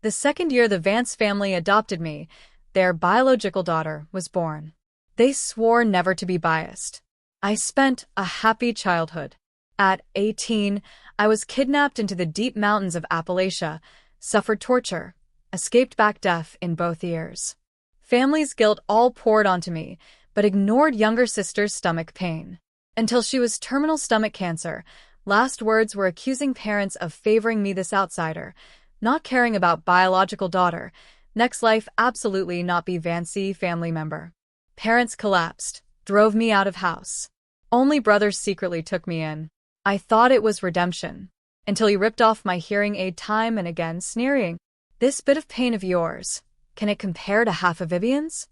The second year the Vance family adopted me, their biological daughter was born. They swore never to be biased. I spent a happy childhood. At 18, I was kidnapped into the deep mountains of Appalachia, suffered torture, escaped back deaf in both ears. Family's guilt all poured onto me, but ignored younger sister's stomach pain. Until she was terminal stomach cancer, last words were accusing parents of favoring me, this outsider, not caring about biological daughter, next life absolutely not be Vancey family member. Parents collapsed, drove me out of house. Only brothers secretly took me in. I thought it was redemption, until he ripped off my hearing aid time and again, sneering, "This bit of pain of yours, can it compare to half of Vivian's?"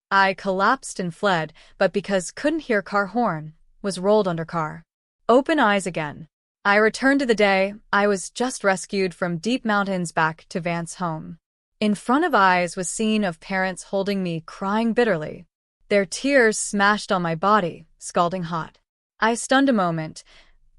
I collapsed and fled, but because couldn't hear car horn, was rolled under car. Open eyes again. I returned to the day I was just rescued from deep mountains back to Vance home. In front of eyes was scene of parents holding me, crying bitterly. Their tears smashed on my body, scalding hot. I stunned a moment.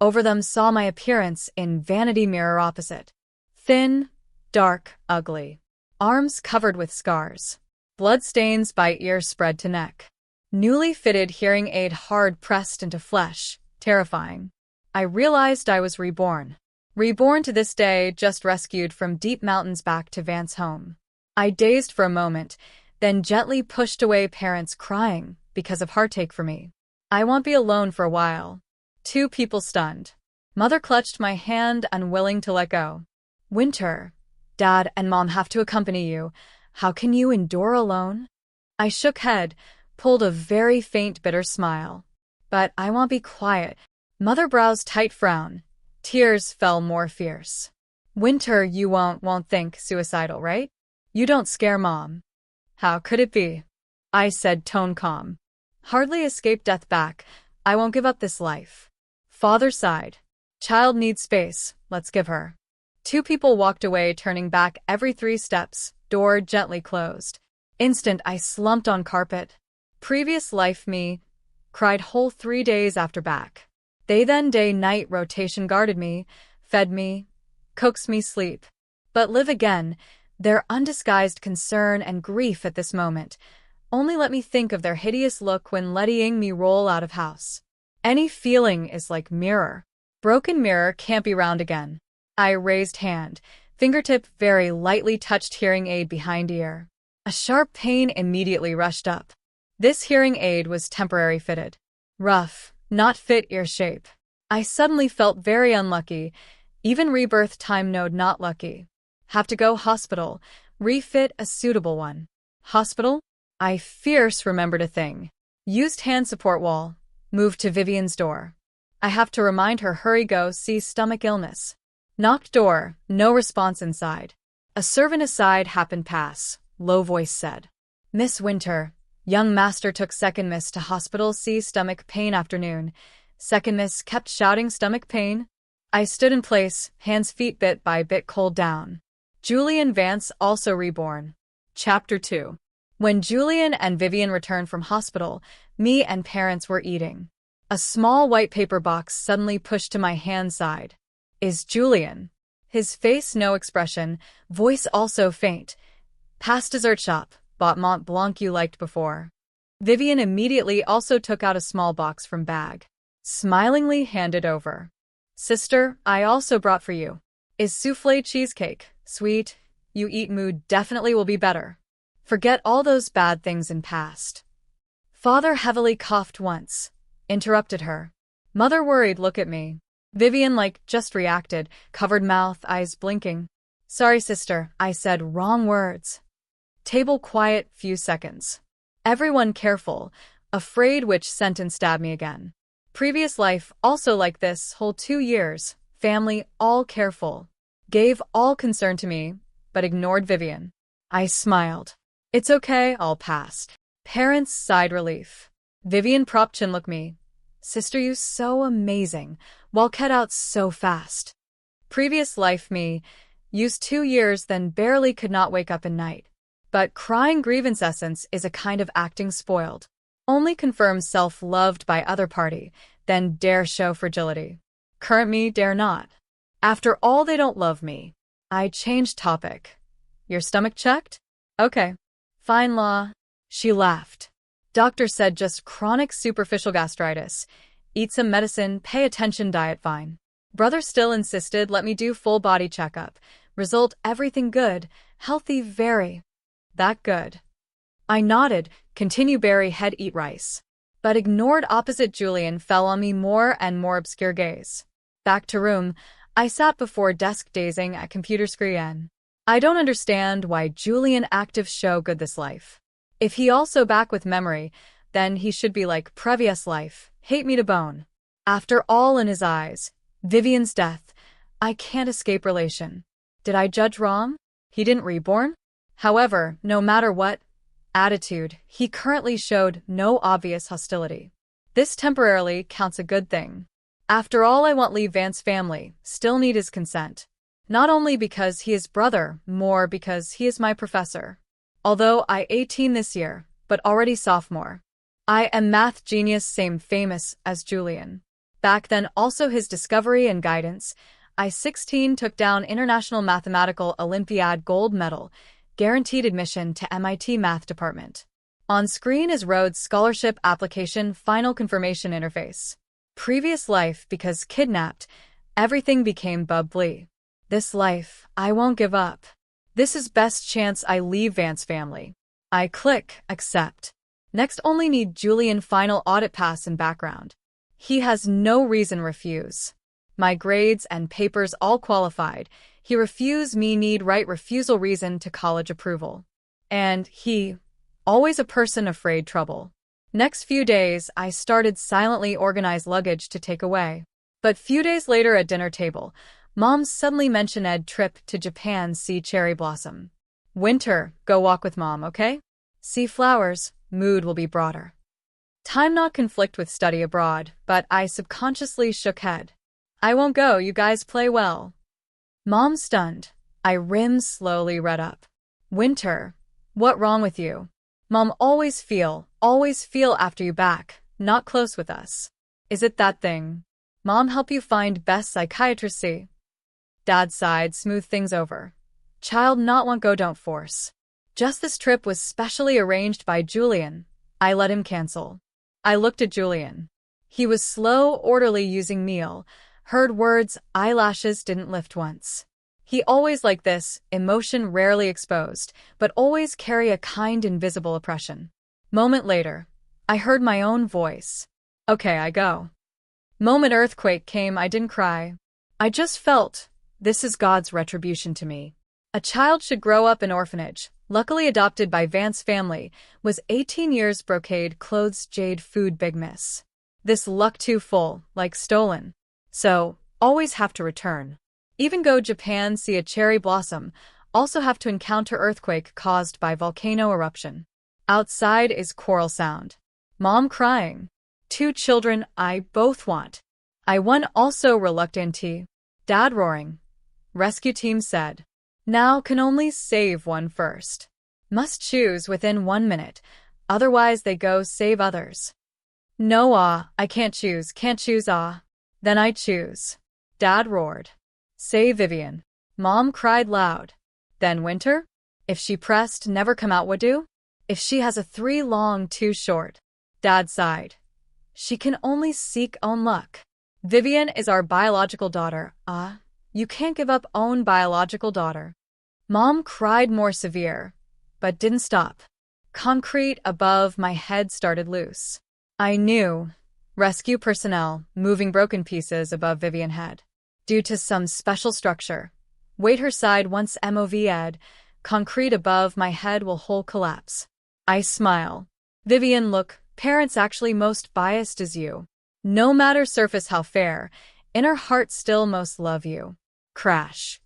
Over them saw my appearance in vanity mirror opposite. Thin, dark, ugly. Arms covered with scars. Blood stains by ear spread to neck. Newly fitted hearing aid hard pressed into flesh, terrifying. I realized I was reborn. Reborn to this day, just rescued from deep mountains back to Vance home. I dazed for a moment, then gently pushed away parents crying because of heartache for me. I won't be alone for a while. Two people stunned. Mother clutched my hand, unwilling to let go. Winter, Dad and Mom have to accompany you. How can you endure alone? I shook head, pulled a very faint bitter smile. But I won't be quiet. Mother brow's tight frown. Tears fell more fierce. Winter, you won't think suicidal, right? You don't scare Mom. How could it be? I said, tone calm. Hardly escaped death back. I won't give up this life. Father sighed. Child needs space, let's give her. Two people walked away, turning back every 3 steps, door gently closed. Instant I slumped on carpet. Previous life me, cried whole 3 days after back. They then day-night rotation guarded me, fed me, coaxed me sleep. But live again, their undisguised concern and grief at this moment. Only let me think of their hideous look when letting me roll out of house. Any feeling is like mirror. Broken mirror can't be round again. I raised hand, fingertip very lightly touched hearing aid behind ear. A sharp pain immediately rushed up. This hearing aid was temporary fitted. Rough, not fit ear shape. I suddenly felt very unlucky. Even rebirth time node not lucky. Have to go hospital. Refit a suitable one. Hospital? I fierce remembered a thing. Used hand support wall. Moved to Vivian's door. I have to remind her hurry go see stomach illness. Knocked door, no response inside. A servant aside happened pass. Low voice said. Miss Winter. Young master took second miss to hospital see stomach pain afternoon. Second miss kept shouting stomach pain. I stood in place, hands feet bit by bit cold down. Julian Vance also reborn. Chapter 2. When Julian and Vivian returned from hospital, me and parents were eating. A small white paper box suddenly pushed to my hand side. Is Julian. His face no expression, voice also faint. Past dessert shop, bought Mont Blanc you liked before. Vivian immediately also took out a small box from bag. Smilingly handed over. Sister, I also brought for you. Is soufflé cheesecake, sweet, you eat mood definitely will be better. Forget all those bad things in past. Father heavily coughed once. Interrupted her. Mother worried look at me. Vivian just reacted, covered mouth, eyes blinking. Sorry sister, I said wrong words. Table quiet, few seconds. Everyone careful, afraid which sentence stabbed me again. Previous life also like this, whole 2 years, family all careful. Gave all concern to me, but ignored Vivian. I smiled. It's okay, all passed. Parents sighed relief. Vivian propped chin look me. Sister you so amazing, while cut out so fast. Previous life me, used 2 years then barely could not wake up in night. But crying grievance essence is a kind of acting spoiled. Only confirms self-loved by other party, then dare show fragility. Current me dare not. After all they don't love me. I changed topic. Your stomach checked? Okay. Fine law. She laughed. Doctor said just chronic superficial gastritis. Eat some medicine, pay attention, diet fine. Brother still insisted let me do full body checkup. Result everything good, healthy very. That good. I nodded, continue bury head eat rice. But ignored opposite Julian fell on me more and more obscure gaze. Back to room, I sat before desk dazing at computer screen. I don't understand why Julian active show good this life. If he also back with memory, then he should be like previous life, hate me to bone. After all in his eyes, Vivian's death, I can't escape relation. Did I judge wrong? He didn't reborn? However, no matter what attitude, he currently showed no obvious hostility. This temporarily counts a good thing. After all, I won't leave Vance family, still need his consent. Not only because he is brother, more because he is my professor. Although I 18 this year, but already sophomore. I am math genius same famous as Julian. Back then also his discovery and guidance. I 16 took down International Mathematical Olympiad gold medal, guaranteed admission to MIT math department. On screen is Rhodes Scholarship application final confirmation interface. Previous life because kidnapped, everything became bubbly. This life, I won't give up. This is best chance I leave Vance family. I click accept. Next only need Julian final audit pass and background. He has no reason refuse. My grades and papers all qualified. He refuse me need right refusal reason to college approval. And he, always a person afraid trouble. Next few days I started silently organize luggage to take away. But few days later at dinner table, Mom suddenly mentioned Ed trip to Japan see cherry blossom. Winter, go walk with Mom, okay? See flowers, mood will be broader. Time not conflict with study abroad, but I subconsciously shook head. I won't go, you guys play well. Mom stunned. I rims slowly read up. Winter, what wrong with you? Mom always feel after you back, not close with us. Is it that thing? Mom help you find best psychiatrist see? Dad sighed, smooth things over. Child not want go don't force. Just this trip was specially arranged by Julian. I let him cancel. I looked at Julian. He was slow, orderly using meal. Heard words, eyelashes didn't lift once. He always like this, emotion rarely exposed, but always carry a kind invisible oppression. Moment later, I heard my own voice. Okay, I go. Moment earthquake came, I didn't cry. I just felt, this is God's retribution to me. A child should grow up in orphanage, luckily adopted by Vance family, was 18 years brocade clothes jade food big miss. This luck too full, like stolen. So, always have to return. Even go Japan see a cherry blossom, also have to encounter earthquake caused by volcano eruption. Outside is choral sound. Mom crying. 2 children I both want. I one also reluctant. Dad roaring. Rescue team said. Now can only save one first. Must choose within 1 minute, otherwise they go save others. No I can't choose Then I choose. Dad roared. Say Vivian. Mom cried loud. Then Winter? If she pressed never come out would do? If she has a 3 long 2 short. Dad sighed. She can only seek own luck. Vivian is our biological daughter. You can't give up own biological daughter. Mom cried more severe, but didn't stop. Concrete above my head started loose. I knew. Rescue personnel moving broken pieces above Vivian head. Due to some special structure. Weight her side once MOV ed. Concrete above my head will whole collapse. I smile. Vivian look, parents actually most biased as you. No matter surface how fair, inner heart still most love you. Crash.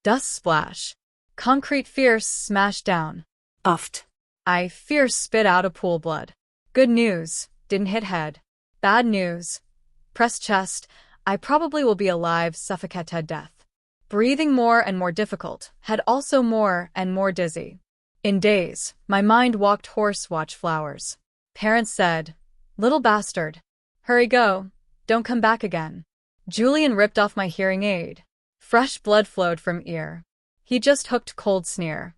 Dust splash. Concrete fierce smash down. Uffed. I fierce spit out a pool blood. Good news, didn't hit head. Bad news. Press chest, I probably will be alive suffocated death. Breathing more and more difficult, head also more and more dizzy. In days, my mind walked horse watch flowers. Parents said, little bastard. Hurry go, don't come back again. Julian ripped off my hearing aid. Fresh blood flowed from ear. He just hooked cold sneer.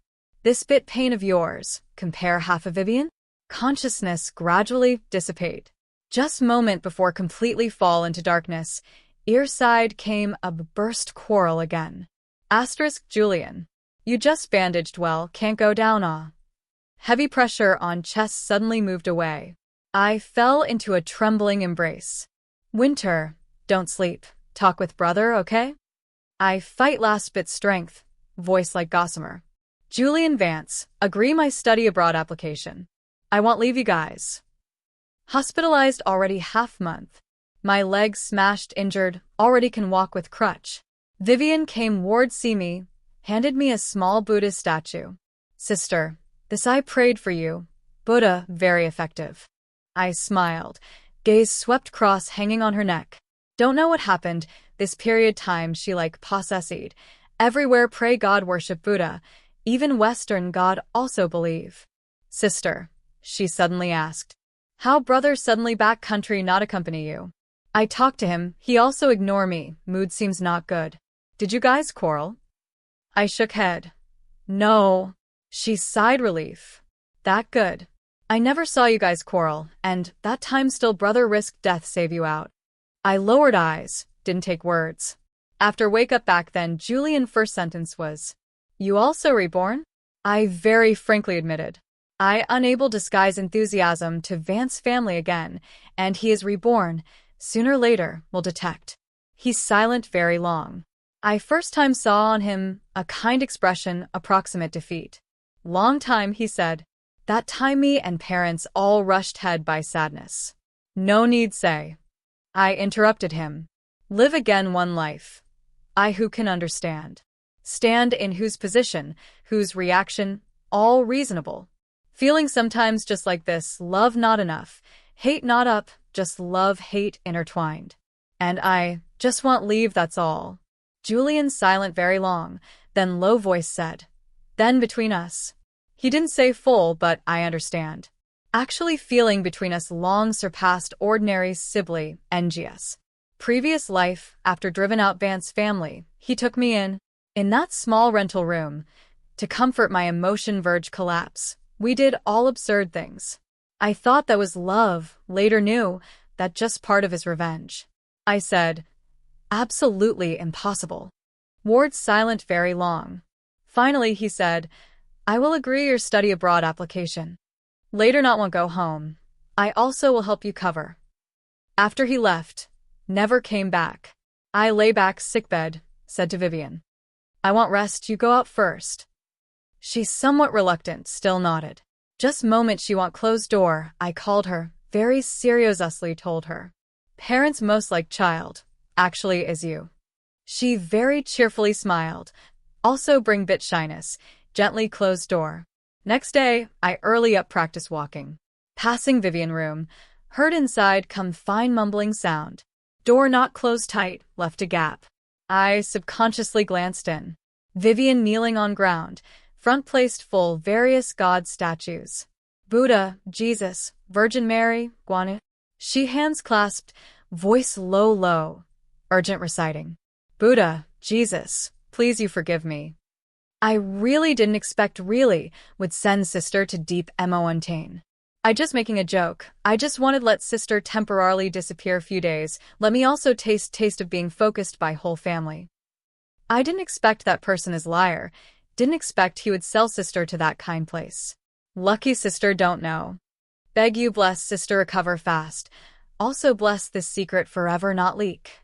This bit pain of yours, compare half of Vivian? Consciousness gradually dissipate. Just moment before completely fall into darkness, ear side came a burst quarrel again. Asterisk Julian. You just bandaged well, can't go down Heavy pressure on chest suddenly moved away. I fell into a trembling embrace. Winter, don't sleep. Talk with brother, okay? I fight last bit strength, voice like gossamer. Julian Vance, agree my study abroad application. I won't leave you guys. Hospitalized already half month. My legs smashed injured, already can walk with crutch. Vivian came ward see me, handed me a small Buddhist statue. Sister, this I prayed for you. Buddha, very effective. I smiled, gaze swept cross hanging on her neck. Don't know what happened, this period time she like possessed. Everywhere pray God worship Buddha, even Western God also believe. Sister, she suddenly asked. How brother suddenly back country not accompany you? I talked to him, he also ignore me, mood seems not good. Did you guys quarrel? I shook head. No. She sighed relief. That good. I never saw you guys quarrel, and that time still brother risked death save you out. I lowered eyes, didn't take words. After wake up back then Julian first sentence was, you also reborn? I very frankly admitted. I unable disguise enthusiasm to Vance family again, and he is reborn, sooner or later will detect. He's silent very long. I first time saw on him a kind expression approximate defeat. Long time he said, that time me and parents all rushed head by sadness. No need say. I interrupted him. Live again one life. I who can understand. Stand in whose position, whose reaction, all reasonable. Feeling sometimes just like this, love not enough, hate not up, just love hate intertwined. And I just want leave that's all. Julian silent very long, then low voice said. Then between us. He didn't say full, but I understand. Actually feeling between us long surpassed ordinary Sibley, NGS. Previous life, after driven out Vance family, he took me in that small rental room, to comfort my emotion verge collapse. We did all absurd things. I thought that was love, later knew that just part of his revenge. I said, absolutely impossible. Ward silent very long. Finally he said, I will agree your study abroad application. Later not won't go home. I also will help you cover. After he left, never came back. I lay back sickbed, said to Vivian. I want rest, you go out first. She somewhat reluctant, still nodded. Just moment she want closed door, I called her, very seriously told her. Parents most like child, actually is you. She very cheerfully smiled, also bring bit shyness, gently closed door. Next day, I early up practice walking. Passing Vivian room, heard inside come fine mumbling sound. Door not closed tight, left a gap. I subconsciously glanced in. Vivian kneeling on ground, front placed full various god statues. Buddha, Jesus, Virgin Mary, Guanu. She hands clasped, voice low, urgent reciting. Buddha, Jesus, please you forgive me. I really didn't expect would send sister to deep untain. I just making a joke. I just wanted let sister temporarily disappear a few days. Let me also taste of being focused by whole family. I didn't expect that person is liar. Didn't expect he would sell sister to that kind place. Lucky sister don't know. Beg you bless sister recover fast. Also bless this secret forever not leak.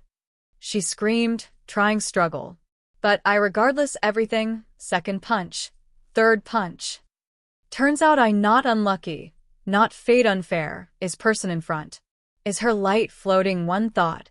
She screamed, trying struggle. But I regardless everything, second punch, third punch. Turns out I not unlucky, not fate unfair, is person in front. Is her light floating one thought,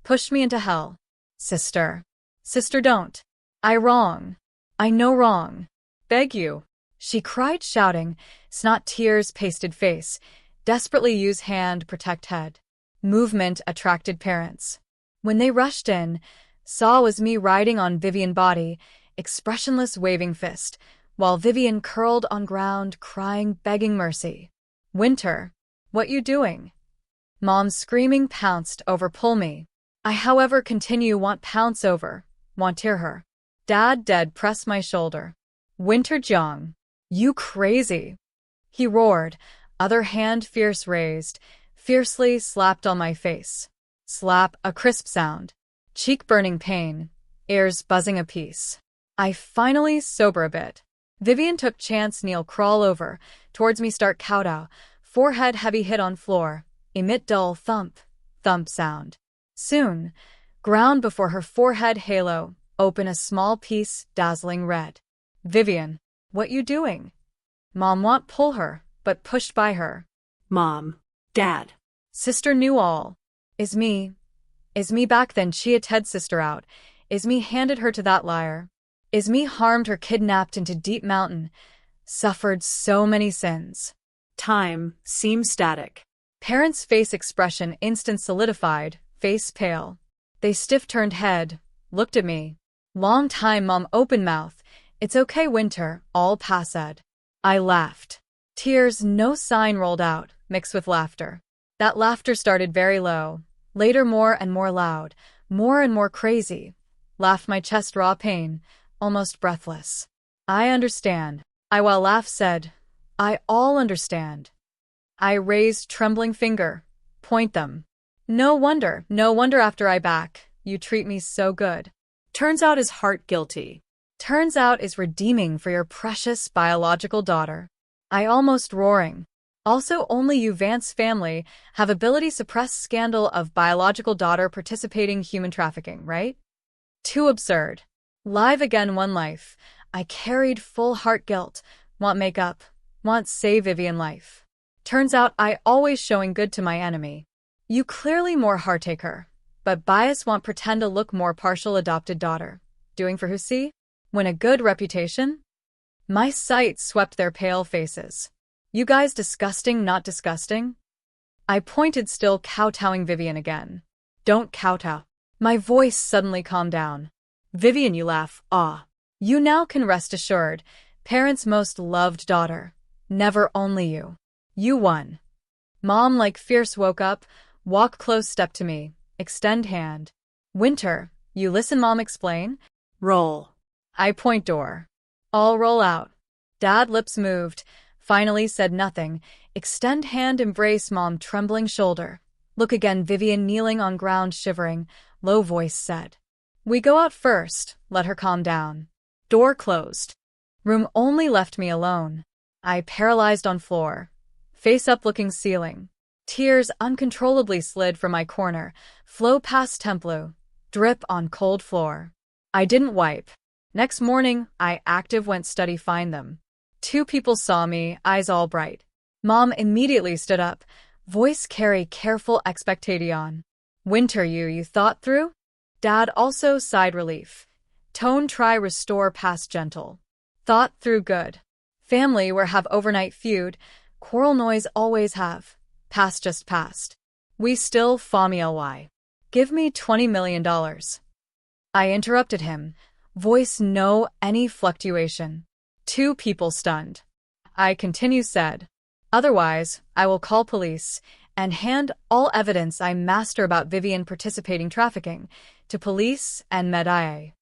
push me into hell. Sister. Sister don't. I wrong. I know wrong. Beg you. She cried shouting, snot tears pasted face, desperately use hand protect head. Movement attracted parents. When they rushed in, saw was me riding on Vivian body, expressionless waving fist, while Vivian curled on ground crying begging mercy. Winter, what you doing? Mom screaming pounced over pull me. I however continue want pounce over, want tear her. Dad dead press my shoulder. Winter Jiang. You crazy. He roared, other hand fierce raised, fiercely slapped on my face. Slap, a crisp sound. Cheek burning pain, ears buzzing apiece. I finally sober a bit. Vivian took chance kneel crawl over, towards me start kowtow, forehead heavy hit on floor, emit dull thump, thump sound. Soon, ground before her forehead halo, open a small piece, dazzling red. Vivian, what you doing? Mom want pull her, but pushed by her. Mom. Dad. Sister knew all. Is me back then she had Ted's sister out. Is me handed her to that liar. Is me harmed her kidnapped into deep mountain. Suffered so many sins. Time seems static. Parents' face expression instant solidified, face pale. They stiff-turned head, looked at me. Long time mom open mouth. It's okay Winter, all passed. I laughed. Tears no sign rolled out, mixed with laughter. That laughter started very low, later more and more loud, more and more crazy. Laughed my chest raw pain, almost breathless. I understand. I while laugh said, I all understand. I raised trembling finger, point them. No wonder after I back, you treat me so good. Turns out is heart guilty. Turns out is redeeming for your precious biological daughter. I almost roaring. Also only you Vance family have ability suppress scandal of biological daughter participating human trafficking, right? Too absurd. Live again one life. I carried full heart guilt. Want make up. Want save Vivian life. Turns out I always showing good to my enemy. You clearly more heartaker. But bias want pretend to look more partial adopted daughter. Doing for who see? Win a good reputation? My sight swept their pale faces. You guys disgusting not disgusting? I pointed still kowtowing Vivian again. Don't kowtow. My voice suddenly calmed down. Vivian you laugh, ah. You now can rest assured, parents' most loved daughter. Never only you. You won. Mom like fierce woke up, walk close step to me, extend hand. Winter, you listen mom explain? Roll. I point door. All roll out. Dad lips moved, finally said nothing, extend hand embrace mom trembling shoulder. Look again Vivian kneeling on ground shivering, low voice said. We go out first, let her calm down. Door closed. Room only left me alone. I paralyzed on floor. Face up looking ceiling. Tears uncontrollably slid from my corner, flow past templu, drip on cold floor. I didn't wipe. Next morning, I active went study find them. 2 people saw me, eyes all bright. Mom immediately stood up, voice carry careful expectation. Winter you thought through? Dad also sighed relief. Tone try restore past gentle. Thought through good. Family where have overnight feud, quarrel noise always have. Past just past. We still ly. Give me $20 million. I interrupted him. Voice no any fluctuation. 2 people stunned. I continue said. Otherwise, I will call police and hand all evidence I master about Vivian participating trafficking to police and Med-IA.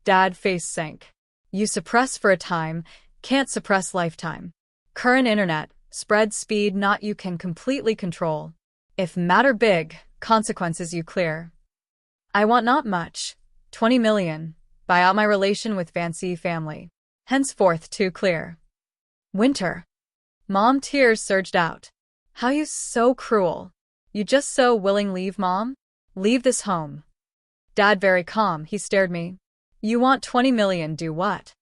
Dad face sank. You suppress for a time, can't suppress lifetime. Current internet, spread speed not you can completely control. If matter big, consequences you clear. I want not much. 20 million. Buy out my relation with Vance family. Henceforth too clear. Winter. Mom tears surged out. How you so cruel. You just so willing leave mom? Leave this home. Dad very calm, he stared me. You want 20 million do what?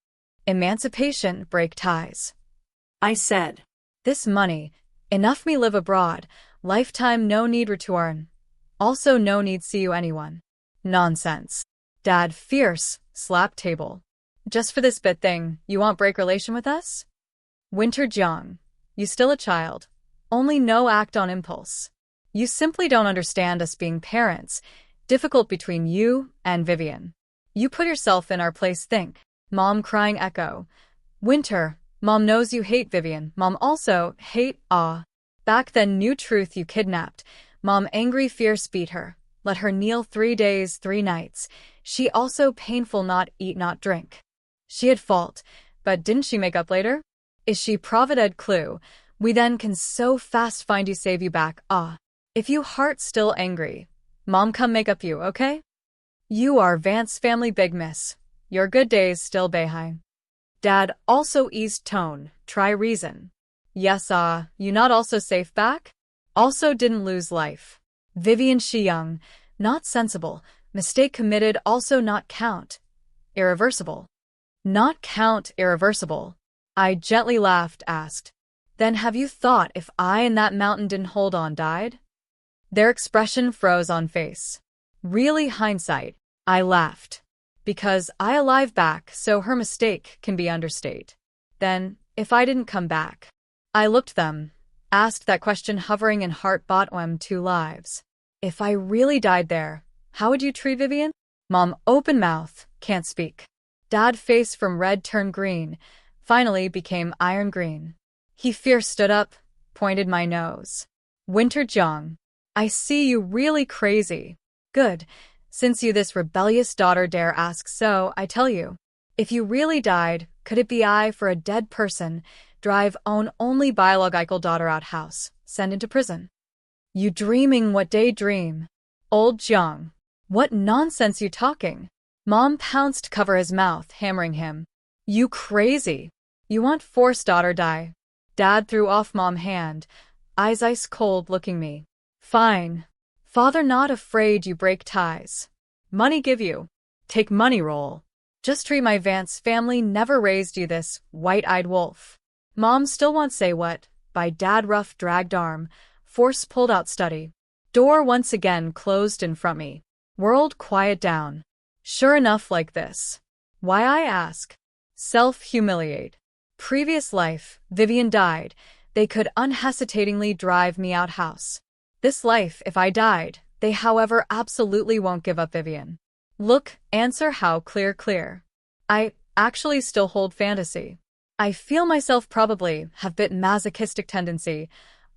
Emancipation, break ties. I said. This money, enough me live abroad, lifetime no need return. Also no need see you anyone. Nonsense. Dad fierce, slap table. Just for this bit thing, you want break relation with us? Winter Jiang. You still a child. Only no act on impulse. You simply don't understand us being parents. Difficult between you and Vivian. You put yourself in our place think. Mom crying echo. Winter, mom knows you hate Vivian. Mom also hate Back then new truth you kidnapped. Mom angry fierce beat her. Let her kneel 3 days, 3 nights. She also painful not eat not drink. She had fault, but didn't she make up later? Is she provided clue? We then can so fast find you save you back. Ah. If you heart still angry, mom come make up you, okay? You are Vance family big miss. Your good days still behind. Dad also eased tone, try reason. Yes, you not also safe back? Also didn't lose life. Vivian she young, not sensible, mistake committed also not count. Irreversible. Not count irreversible. I gently laughed, asked. Then have you thought if I and that mountain didn't hold on died? Their expression froze on face. Really hindsight, I laughed. Because I alive back so her mistake can be understate. Then, if I didn't come back. I looked them, asked that question hovering in heart bottom 2 lives. If I really died there, how would you treat Vivian? Mom open mouth, can't speak. Dad face from red turned green, finally became iron green. He fierce stood up, pointed my nose. Winter Jong, I see you really crazy. Good. Since you this rebellious daughter dare ask so, I tell you. If you really died, could it be I for a dead person, drive own only biolo-gical daughter out house, send into prison? You dreaming what daydream? Old Jiang. What nonsense you talking? Mom pounced cover his mouth, hammering him. You crazy. You want force daughter die. Dad threw off mom hand, eyes ice cold looking me. Fine. Father not afraid you break ties. Money give you. Take money roll. Just treat my Vance family never raised you this white-eyed wolf. Mom still won't say what, by dad rough dragged arm, force pulled out study. Door once again closed in front me. World quiet down. Sure enough like this. Why I ask? Self-humiliate. Previous life, Vivian died. They could unhesitatingly drive me out house. This life, if I died, they however absolutely won't give up Vivian. Look, answer how clear. I actually still hold fantasy. I feel myself probably have bit masochistic tendency.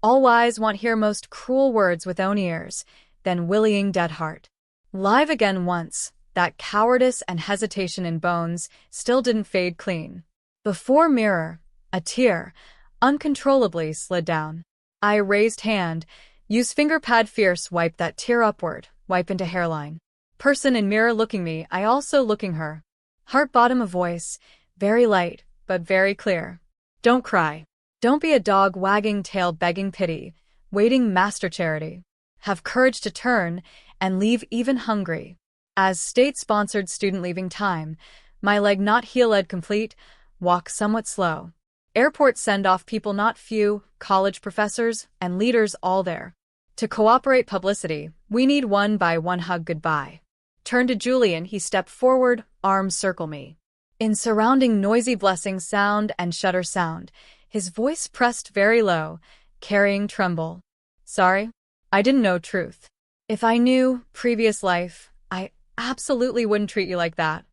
All wise want hear most cruel words with own ears, then willying dead heart. Live again once, that cowardice and hesitation in bones still didn't fade clean. Before mirror, a tear uncontrollably slid down. I raised hand, use finger pad fierce wipe that tear upward, wipe into hairline. Person in mirror looking me, I also looking her. Heart bottom a voice, very light, but very clear. Don't cry. Don't be a dog wagging tail begging pity, waiting master charity. Have courage to turn and leave even hungry. As state-sponsored student leaving time, my leg not heel-led complete, walk somewhat slow. Airport send off people not few, college professors and leaders all there. To cooperate publicity, we need one by one hug goodbye. Turn to Julian, he stepped forward, arms circle me. In surrounding noisy blessing sound and shudder sound, his voice pressed very low, carrying tremble. Sorry, I didn't know truth. If I knew previous life, I absolutely wouldn't treat you like that.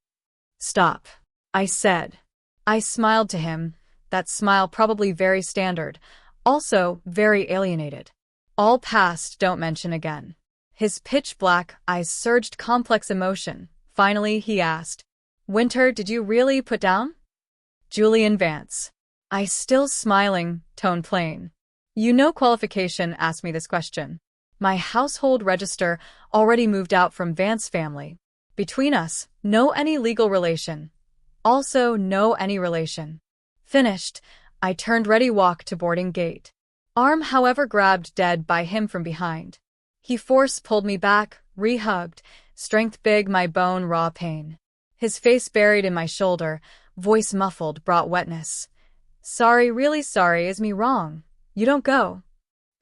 Stop, I said. I smiled to him, that smile probably very standard, also very alienated. All past, don't mention again. His pitch-black eyes surged complex emotion. Finally, he asked, Winter, did you really put down? Julian Vance. I still smiling, tone plain. You no qualification asked me this question. My household register already moved out from Vance family. Between us, no any legal relation. Also, no any relation. Finished, I turned ready walk to boarding gate. Arm however grabbed dead by him from behind. He force pulled me back, re-hugged, strength big my bone raw pain. His face buried in my shoulder, voice muffled brought wetness. Sorry, really sorry, is me wrong. You don't go.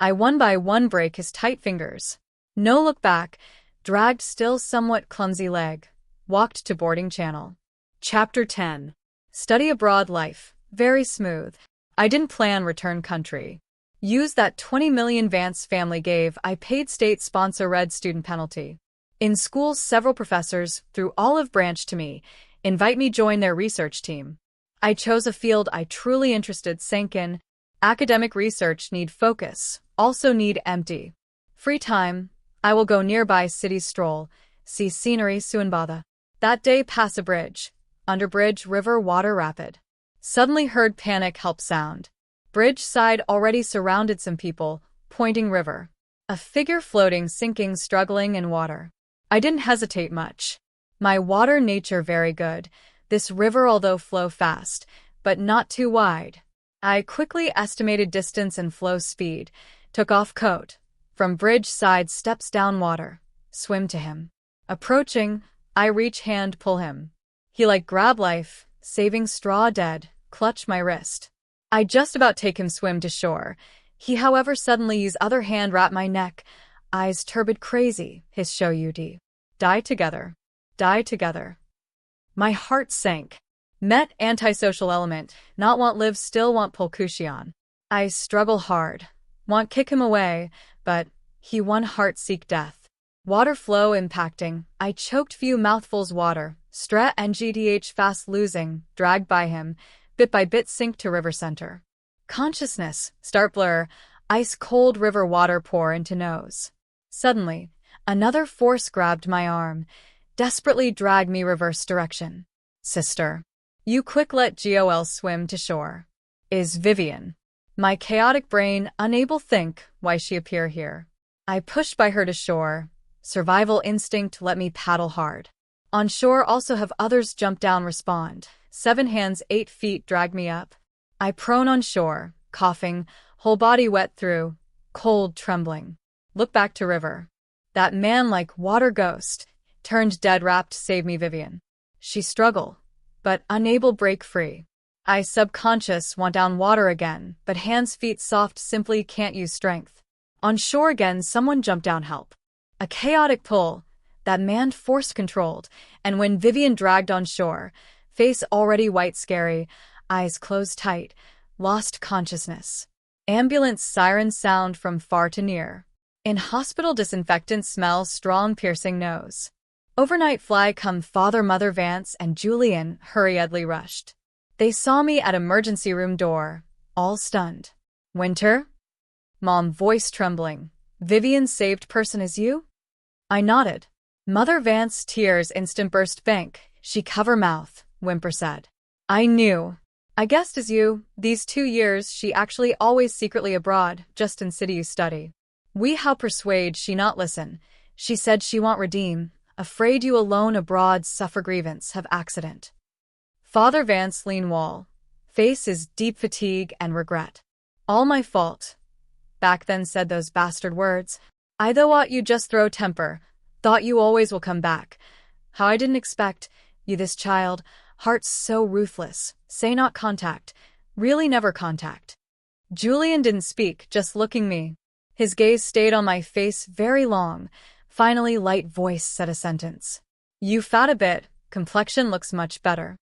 I one by one break his tight fingers. No look back, dragged still somewhat clumsy leg. Walked to boarding channel. Chapter 10. Study abroad life. Very smooth. I didn't plan return country. Use that 20 million Vance family gave. I paid state sponsor red student penalty. In school several professors, through olive branch to me, invite me join their research team. I chose a field I truly interested sank in. Academic research need focus, also need empty. Free time, I will go nearby cities stroll, see scenery sunbatha. That day pass a bridge, under bridge river water rapid. Suddenly heard panic help sound. Bridge side already surrounded some people, pointing river. A figure floating, sinking, struggling in water. I didn't hesitate much. My water nature very good. This river although flow fast, but not too wide. I quickly estimated distance and flow speed. Took off coat. From bridge side steps down water. Swim to him. Approaching, I reach hand pull him. He like grab life, saving straw dead, clutch my wrist. I just about take him swim to shore. He however suddenly his other hand wrap my neck. Eyes turbid crazy, his show ud. Die together. Die together. My heart sank. Met antisocial element, not want live still want pull cushion. I struggle hard. Want kick him away, but he one heart seek death. Water flow impacting, I choked few mouthfuls water, stra and gdh fast losing, dragged by him, bit by bit sink to river center. Consciousness, start blur, ice cold river water pour into nose. Suddenly, another force grabbed my arm, desperately dragged me reverse direction. Sister. You quick let GOL swim to shore. Is Vivian. My chaotic brain unable think why she appear here. I pushed by her to shore. Survival instinct let me paddle hard. On shore also have others jump down respond. 7 hands 8 feet drag me up. I prone on shore, coughing, whole body wet through, cold trembling. Look back to river. That man like water ghost, turned dead wrapped save me Vivian. She struggle, but unable break free. I subconscious want down water again, but hands feet soft simply can't use strength. On shore again someone jump down help. A chaotic pull, that man force controlled, and when Vivian dragged on shore, face already white scary, eyes closed tight, lost consciousness. Ambulance siren sound from far to near. In hospital disinfectant smell strong piercing nose. Overnight fly come father mother Vance and Julian hurriedly rushed. They saw me at emergency room door, all stunned. Winter? Mom voice trembling. Vivian saved person is you? I nodded. Mother Vance tears instant burst bank. She cover mouth, whimper said. I knew. I guessed as you, these 2 years she actually always secretly abroad, just in city you study. We how persuade she not listen. She said she want redeem, afraid you alone abroad suffer grievance, have accident. Father Vance lean wall. Face is deep fatigue and regret. All my fault. Back then said those bastard words. I though ought you just throw temper. Thought you always will come back. How I didn't expect, you this child, heart so ruthless, say not contact, really never contact. Julian didn't speak, just looking me. His gaze stayed on my face very long. Finally light voice said a sentence. You fat a bit, complexion looks much better.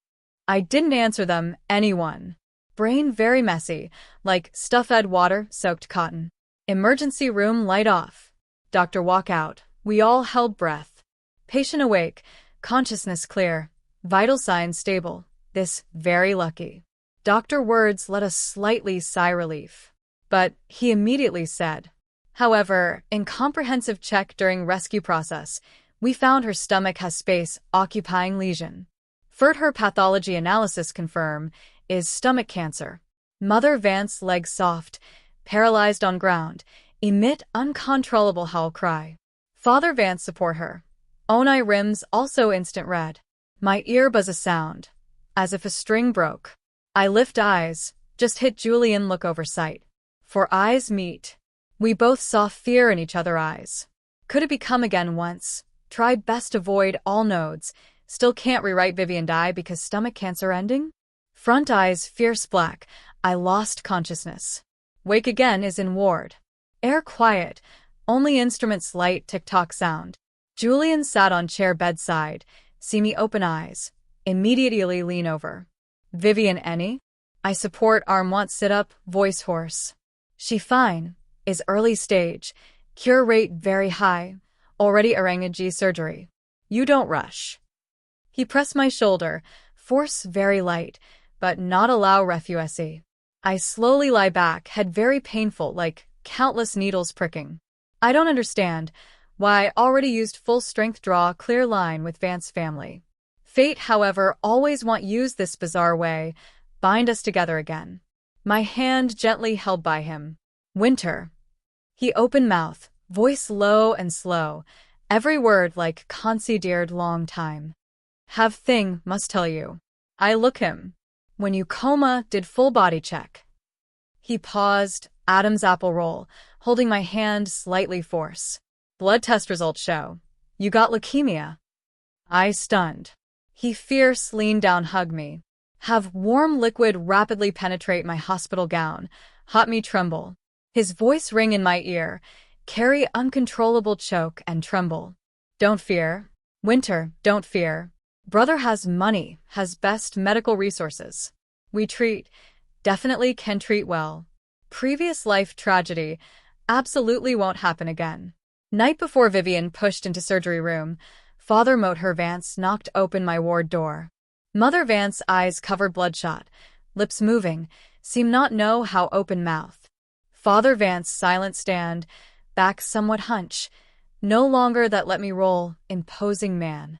I didn't answer them, anyone. Brain very messy, like stuff-fed water, soaked cotton. Emergency room light off. Doctor walk out. We all held breath. Patient awake, consciousness clear, vital signs stable. This very lucky. Doctor words let us slightly sigh relief. But he immediately said. However, in comprehensive check during rescue process, we found her stomach has space occupying lesion. Further her pathology analysis confirm is stomach cancer. Mother Vance leg soft, paralyzed on ground, emit uncontrollable howl cry. Father Vance support her. Own eye rims also instant red. My ear buzz a sound, as if a string broke. I lift eyes, just hit Julian look over sight. For eyes meet. We both saw fear in each other eyes. Could it become again once? Try best avoid all nodes. Still can't rewrite Vivian die because stomach cancer ending? Front eyes fierce black. I lost consciousness. Wake again is in ward. Air quiet. Only instruments light tick-tock sound. Julian sat on chair bedside. See me open eyes. Immediately lean over. Vivian any? I support arm want sit up, voice hoarse. She fine. Is early stage. Cure rate very high. Already arrange surgery. You don't rush. He pressed my shoulder. Force very light, but not allow refusee. I slowly lie back, head very painful like countless needles pricking. I don't understand why already used full strength draw clear line with Vance family. Fate, however, always want use this bizarre way. bind us together again. My hand gently held by him. Winter. He opened mouth, voice low and slow, every word like considered long time. Have thing, must tell you. I look him. When you coma, did full body check. He paused, Adam's apple roll, holding my hand slightly force. Blood test results show. You got leukemia. I stunned. He fierce leaned down, hug me. Have warm liquid rapidly penetrate my hospital gown, hot me tremble. His voice ring in my ear, carry uncontrollable choke and tremble. Don't fear. Winter, don't fear. Brother has money, has best medical resources. We treat, definitely can treat well. Previous life tragedy, absolutely won't happen again. Night before Vivian pushed into surgery room, Father Motor Vance knocked open my ward door. Mother Vance, eyes covered bloodshot, lips moving, seem not know how open mouth. Father Vance, silent stand, back somewhat hunch, no longer that let me roll, imposing man.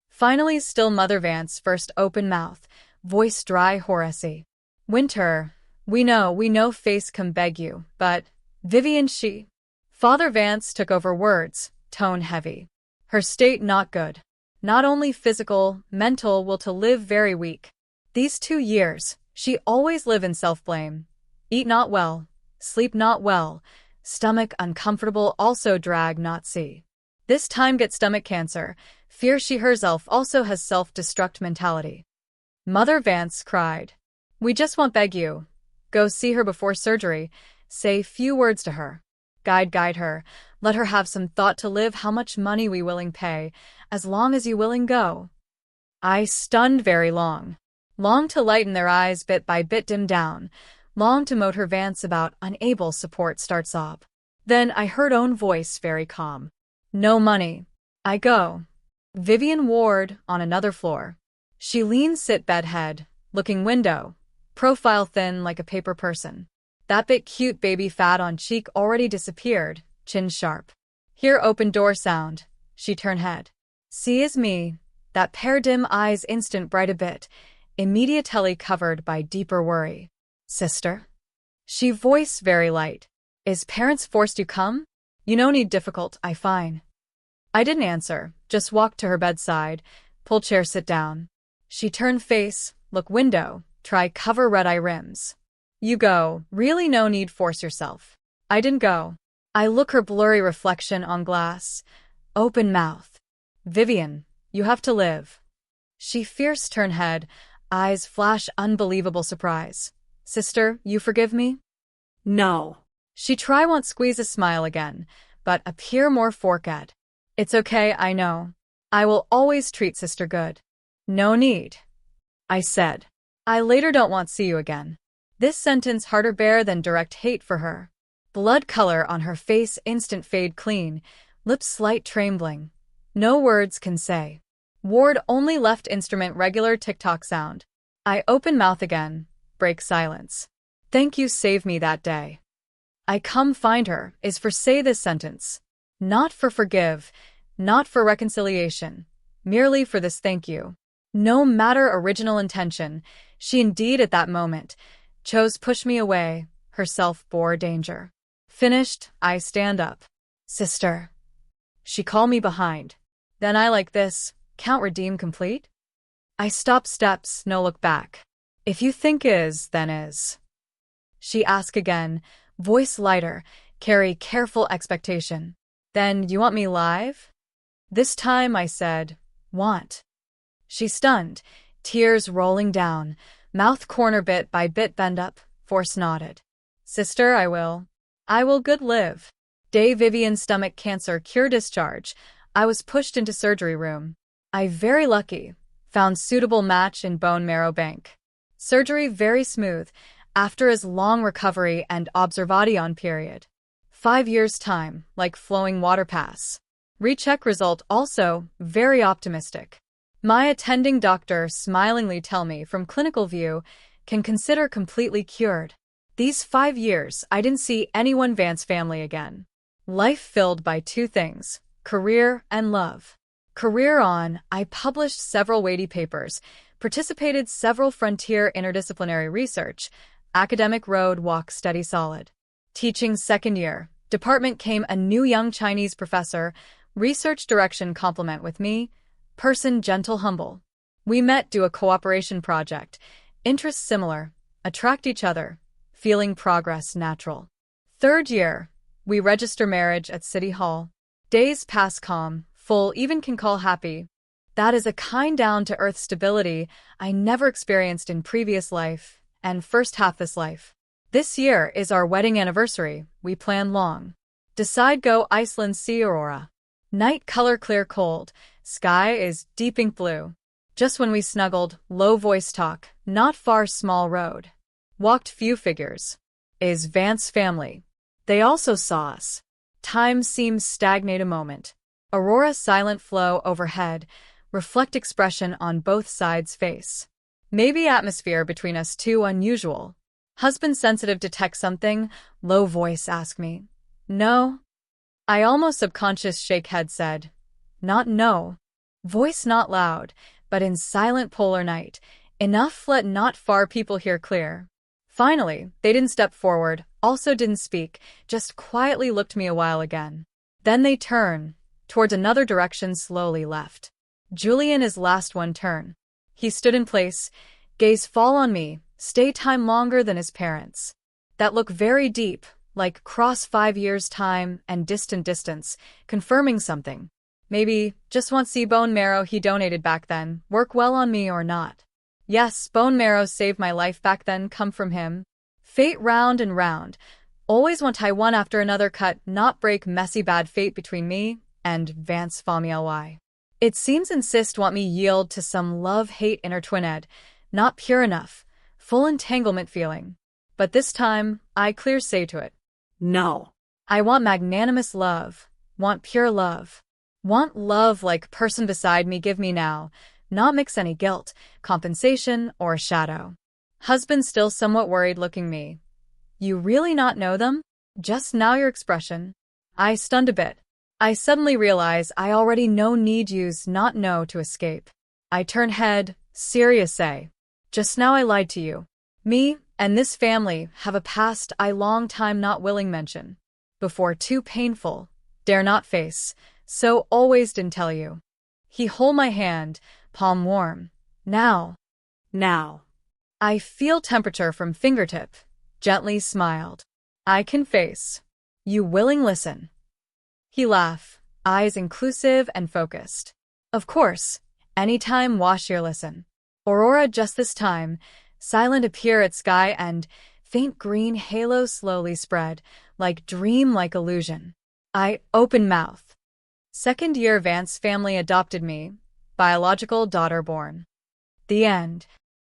Finally still Mother Vance, first open mouth, voice dry horacy. Winter, we know face come beg you, but, Vivian she. Father Vance took over words, tone heavy. Her state not good. Not only physical, mental will to live very weak. These 2 years, she always live in self-blame. Eat not well, sleep not well, stomach uncomfortable also drag not see. This time get stomach cancer, fear she herself also has self-destruct mentality. Mother Vance cried. We just want beg you. Go see her before surgery, say few words to her. Guide her, let her have some thought to live how much money we willing pay, as long as you willing go. I stunned very long. Long to lighten their eyes bit by bit dim down, long to Motor Vance about unable support start sob. Then I heard own voice very calm. No money. I go. Vivian ward, on another floor. She leans sit bed head, looking window, profile thin like a paper person. That bit cute baby fat on cheek already disappeared, chin sharp. Hear open door sound, she turn head. See is me, that pair dim eyes instant bright a bit, immediately covered by deeper worry. Sister? She voice very light. Is parents forced you come? You no need difficult, I fine. I didn't answer, just walked to her bedside, pull chair sit down. She turn face, look window, try cover red eye rims. You go, really no need force yourself. I didn't go. I look her blurry reflection on glass. Open mouth. Vivian, you have to live. She fierce turn head, eyes flash unbelievable surprise. Sister, you forgive me? No. She try want squeeze a smile again, but appear more forked. It's okay, I know. I will always treat sister good. No need. I said. I later don't want see you again. This sentence harder bear than direct hate for her. Blood color on her face instant fade clean, lips slight trembling. No words can say. Ward only left instrument regular tick-tock sound. I open mouth again, break silence. Thank you save me that day. I come find her is for say this sentence. Not for forgive, not for reconciliation, merely for this thank you. No matter original intention, she indeed at that moment chose push me away, herself bore danger. Finished, I stand up. Sister. She call me behind. Then I like this, count redeem complete? I stop steps, no look back. If you think is, then is. She ask again, voice lighter, carry careful expectation. Then you want me live? This time I said, want. She stunned, tears rolling down, mouth corner bit by bit bend up, force nodded. Sister, I will good live. Day Vivian stomach cancer cure discharge. I was pushed into surgery room. I very lucky, found suitable match in bone marrow bank. Surgery very smooth, after as long recovery and observation period. 5 years time, like flowing water pass. Recheck result also, very optimistic. My attending doctor smilingly tell me from clinical view, can consider completely cured. These 5 years I didn't see anyone Vance family again. Life filled by 2 things, career and love. Career on, I published several weighty papers, Participated several frontier interdisciplinary research, academic road walk steady solid. Teaching second year, department came a new young Chinese professor, research direction complement with me, person gentle humble. We met do a cooperation project, interests similar, attract each other, feeling progress natural. Third year, we register marriage at City Hall. Days pass calm, full, even can call happy. That is a kind down-to-earth stability I never experienced in previous life and first half this life. This year is our wedding anniversary, we plan long. Decide go Iceland see aurora. Night color clear cold, sky is deep ink blue. Just when we snuggled, low voice talk, not far small road. Walked few figures. Is Vance family. They also saw us. Time seems stagnate a moment. Aurora silent flow overhead, reflect expression on both sides' face. Maybe atmosphere between us too unusual. Husband sensitive detect something, low voice ask me. No? I almost subconscious shake head said. Not no. Voice not loud, but in silent polar night, enough let not far people hear clear. Finally, they didn't step forward, also didn't speak, just quietly looked me a while again. Then they turn, towards another direction slowly left. Julian is last one turn. He stood in place, gaze fall on me, stay time longer than his parents. That look very deep, like cross 5 years time and distant distance, confirming something. Maybe, just want see bone marrow he donated back then, work well on me or not. Yes, bone marrow saved my life back then come from him. Fate round and round. Always want tie one after another cut, not break messy bad fate between me and Vance family. It seems insist want me yield to some love-hate inner twin-ed, not pure enough, full entanglement feeling. But this time, I clear say to it. No. I want magnanimous love, want pure love. Want love like person beside me give me now, not mix any guilt, compensation, or shadow. Husband still somewhat worried looking me. You really not know them? Just now your expression. I stunned a bit. I suddenly realize I already know need use not know to escape. I turn head, serious say. Just now I lied to you. Me and this family have a past I long time not willing mention. Before too painful, dare not face, so always didn't tell you. He hold my hand, palm warm. Now. I feel temperature from fingertip, gently smiled. I can face. You willing listen. He laugh, eyes inclusive and focused. Of course, anytime wash your listen. Aurora just this time, silent appear at sky and faint green halo slowly spread, like dream-like illusion. I open mouth. Second year Vance family adopted me, biological daughter born. The end.